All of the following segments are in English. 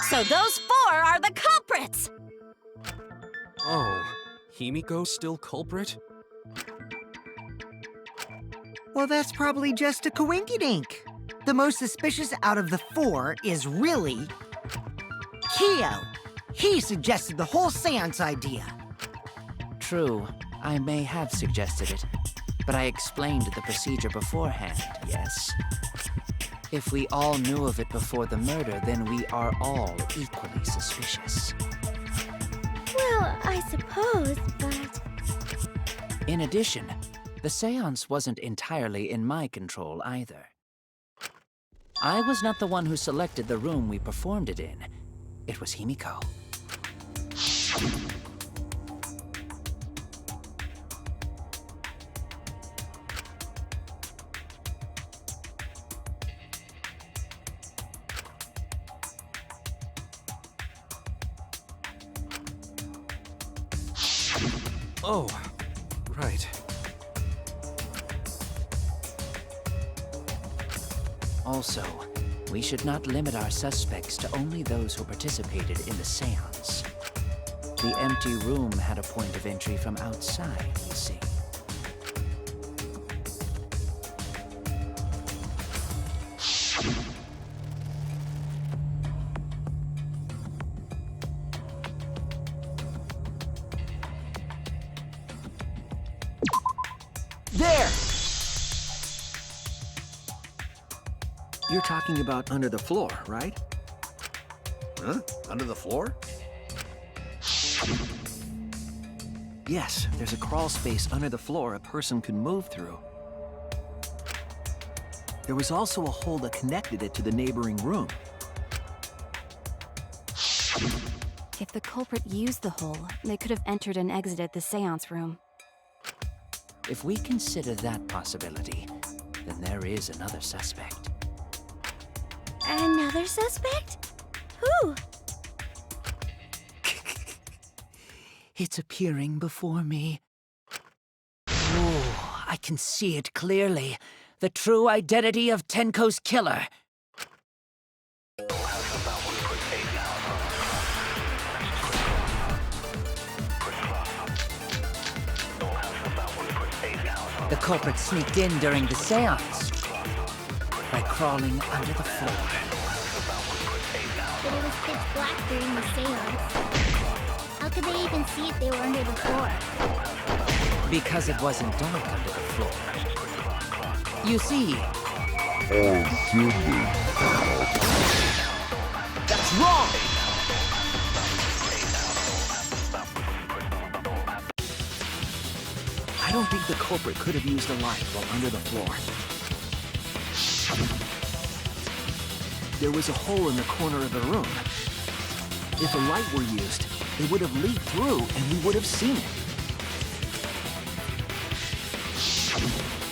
So those 4 are the culprits! Oh, Himiko's still culprit? Well, that's probably just a coinkydink. The most suspicious out of the 4 is really Kyo. He suggested the whole seance idea. True, I may have suggested it, but I explained the procedure beforehand, yes? If we all knew of it before the murder, then we are all equally suspicious. Well, I suppose, but... In addition, the seance wasn't entirely in my control either. I was not the one who selected the room we performed it in. It was Himiko. Oh, right. Also, we should not limit our suspects to only those who participated in the seance. The empty room had a point of entry from outside, you see. There! You're talking about under the floor, right? Huh? Under the floor? Yes, there's a crawl space under the floor a person could move through. There was also a hole that connected it to the neighboring room. If the culprit used the hole, they could have entered and exited the seance room. If we consider that possibility, then there is another suspect. Another suspect? Who? It's appearing before me. Oh, I can see it clearly. The true identity of Tenko's killer. The culprit sneaked in during the seance by crawling under the floor. But it was pitch black during the seance. How could they even see if they were under the floor? Because it wasn't dark under the floor. You see... That's wrong! I don't think the culprit could have used a light while under the floor. There was a hole in the corner of the room. If a light were used, it would have leaked through and we would have seen it.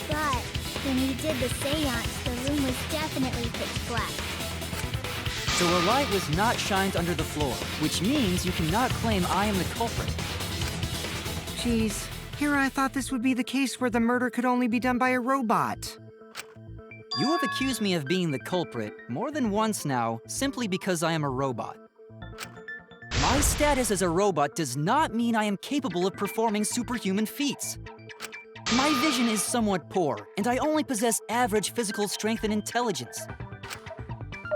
But when we did the seance, the room was definitely pitch black. So a light was not shined under the floor, which means you cannot claim I am the culprit. Jeez, here I thought this would be the case where the murder could only be done by a robot. You have accused me of being the culprit more than once now, simply because I am a robot. My status as a robot does not mean I am capable of performing superhuman feats. My vision is somewhat poor, and I only possess average physical strength and intelligence.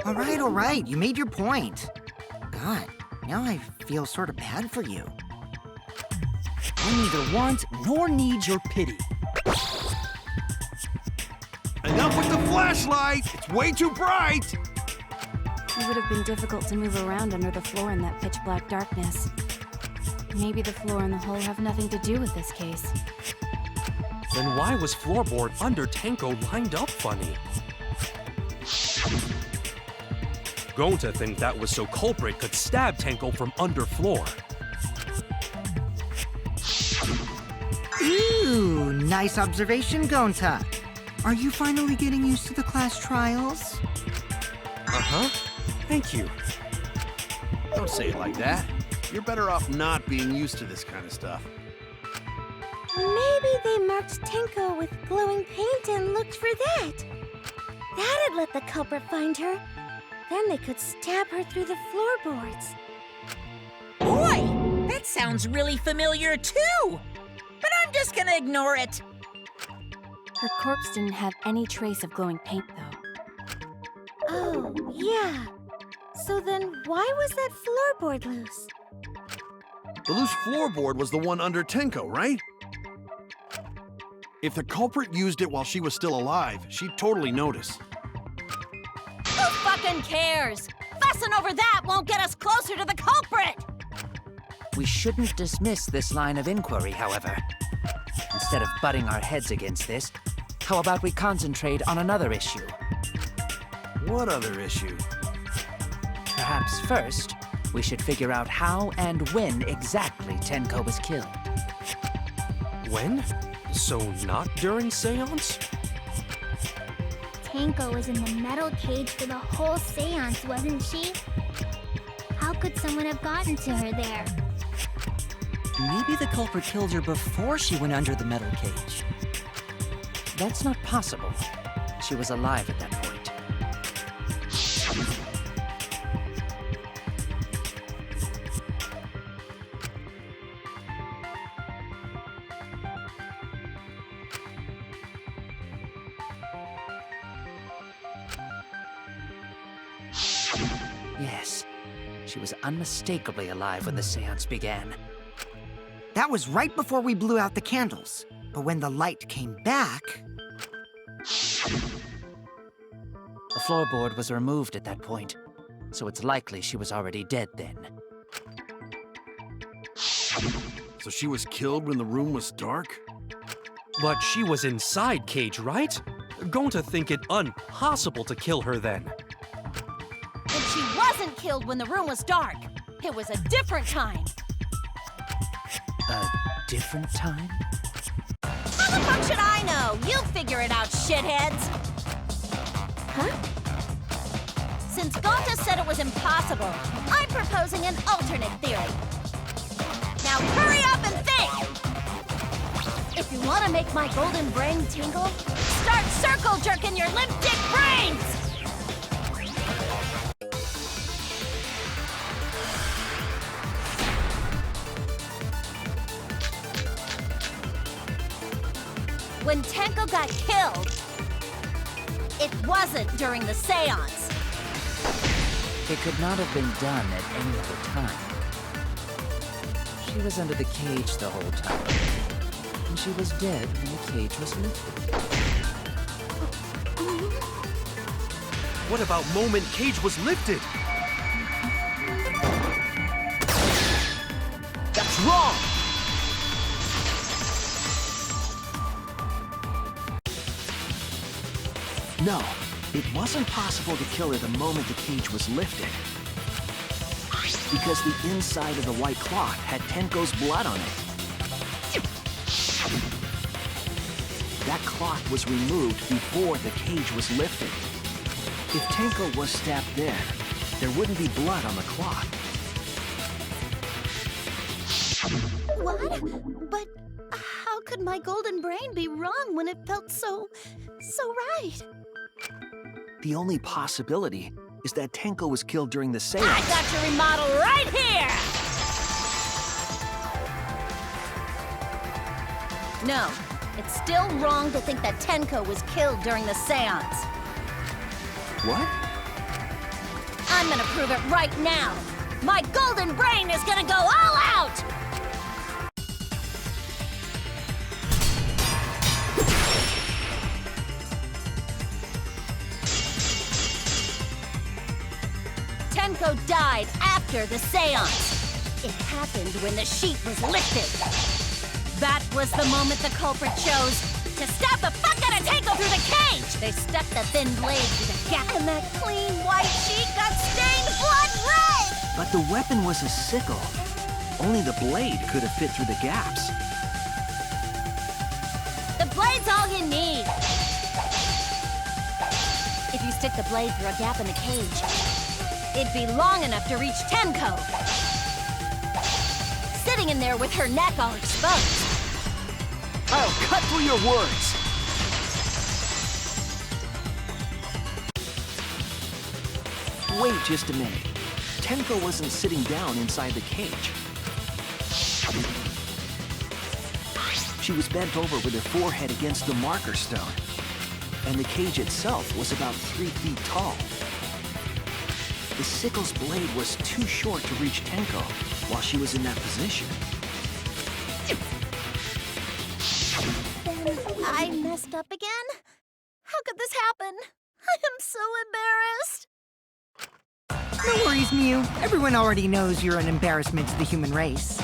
All right, you made your point. God, now I feel sort of bad for you. I neither want nor need your pity. Enough with the flashlight! It's way too bright! It would have been difficult to move around under the floor in that pitch-black darkness. Maybe the floor and the hole have nothing to do with this case. Then why was floorboard under Tenko lined up funny? Gonta think that was so culprit could stab Tenko from under floor. Ooh, nice observation, Gonta. Are you finally getting used to the class trials? Uh-huh. Thank you. Don't say it like that. You're better off not being used to this kind of stuff. Maybe they marked Tenko with glowing paint and looked for that. That'd let the culprit find her. Then they could stab her through the floorboards. Boy, that sounds really familiar too! But I'm just gonna ignore it. Her corpse didn't have any trace of glowing paint, though. Oh, yeah. So then why was that floorboard loose? The loose floorboard was the one under Tenko, right? If the culprit used it while she was still alive, she'd totally notice. Who fucking cares? Fussing over that won't get us closer to the culprit! We shouldn't dismiss this line of inquiry, however. Instead of butting our heads against this, how about we concentrate on another issue? What other issue? Perhaps first, we should figure out how and when exactly Tenko was killed. When? So not during seance? Tenko was in the metal cage for the whole seance, wasn't she? How could someone have gotten to her there? Maybe the culprit killed her before she went under the metal cage. That's not possible. She was alive at that point. Yes, she was unmistakably alive when the seance began. That was right before we blew out the candles. But when the light came back... The floorboard was removed at that point, so it's likely she was already dead then. So she was killed when the room was dark? But she was inside cage, right? Going to think it impossible to kill her then. And she wasn't killed when the room was dark. It was a different time. A different time? How the fuck should I know? You figure it out, shitheads! Huh? Since Gonta said it was impossible, I'm proposing an alternate theory. Now hurry up and think! If you want to make my golden brain tingle, start circle jerking your limp dick brains! When Tenko got killed, it wasn't during the seance. It could not have been done at any other time. She was under the cage the whole time. And she was dead when the cage was lifted. What about moment cage was lifted? That's wrong! No, it wasn't possible to kill her the moment the cage was lifted. Because the inside of the white cloth had Tenko's blood on it. That cloth was removed before the cage was lifted. If Tenko was stabbed there wouldn't be blood on the cloth. What? But how could my golden brain be wrong when it felt so right? The only possibility is that Tenko was killed during the seance. I got your remodel right here! No, it's still wrong to think that Tenko was killed during the seance. What? I'm gonna prove it right now. My golden brain is gonna go all out! Tenko died after the seance. It happened when the sheet was lifted. That was the moment the culprit chose to stab the fuck out of Tenko through the cage. They stuck the thin blade through the gap, and that clean white sheet got stained blood red. But the weapon was a sickle. Only the blade could have fit through the gaps. The blade's all you need. If you stick the blade through a gap in the cage, it'd be long enough to reach Tenko. Sitting in there with her neck all exposed. I'll cut through your words! Wait just a minute. Tenko wasn't sitting down inside the cage. She was bent over with her forehead against the marker stone. And the cage itself was about 3 feet tall. The sickle's blade was too short to reach Tenko while she was in that position. Then I messed up again? How could this happen? I am so embarrassed. No worries, Mew. Everyone already knows you're an embarrassment to the human race.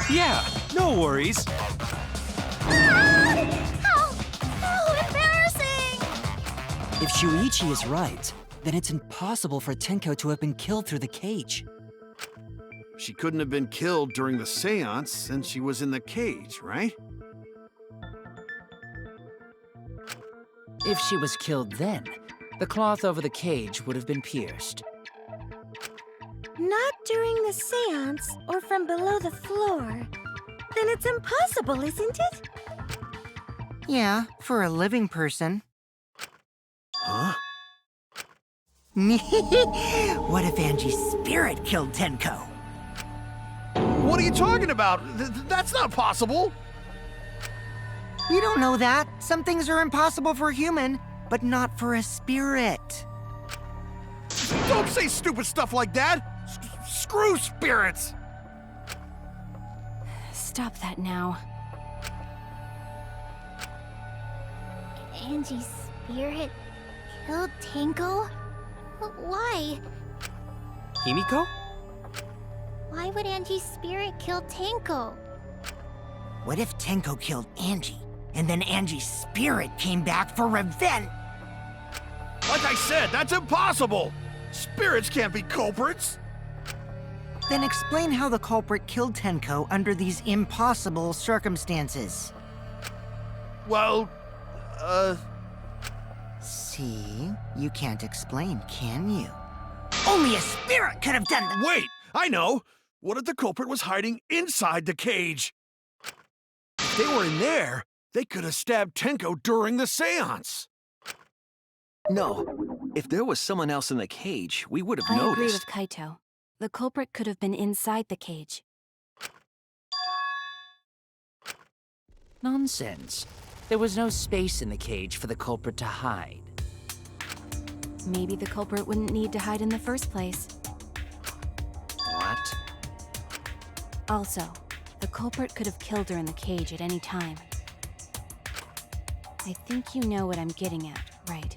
Yeah, no worries. How embarrassing! If Shuichi is right, then it's impossible for Tenko to have been killed through the cage. She couldn't have been killed during the seance since she was in the cage, right? If she was killed then, the cloth over the cage would have been pierced. Not during the seance or from below the floor. Then it's impossible, isn't it? Yeah, for a living person. Huh? What if Angie's spirit killed Tenko? What are you talking about? That's not possible! You don't know that. Some things are impossible for a human, but not for a spirit. Don't say stupid stuff like that! Screw spirits! Stop that now. Angie's spirit killed Tenko? Why? Himiko? Why would Angie's spirit kill Tenko? What if Tenko killed Angie, and then Angie's spirit came back for revenge? Like I said, that's impossible! Spirits can't be culprits! Then explain how the culprit killed Tenko under these impossible circumstances. Well, See? You can't explain, can you? Only a spirit could have done that! Wait! I know! What if the culprit was hiding inside the cage? If they were in there, they could have stabbed Tenko during the seance! No. If there was someone else in the cage, we would have I agree noticed. with Kaito. The culprit could have been inside the cage. Nonsense. There was no space in the cage for the culprit to hide. Maybe the culprit wouldn't need to hide in the first place. What? Also, the culprit could have killed her in the cage at any time. I think you know what I'm getting at, right?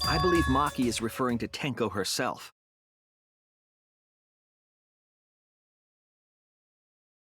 I believe Maki is referring to Tenko herself.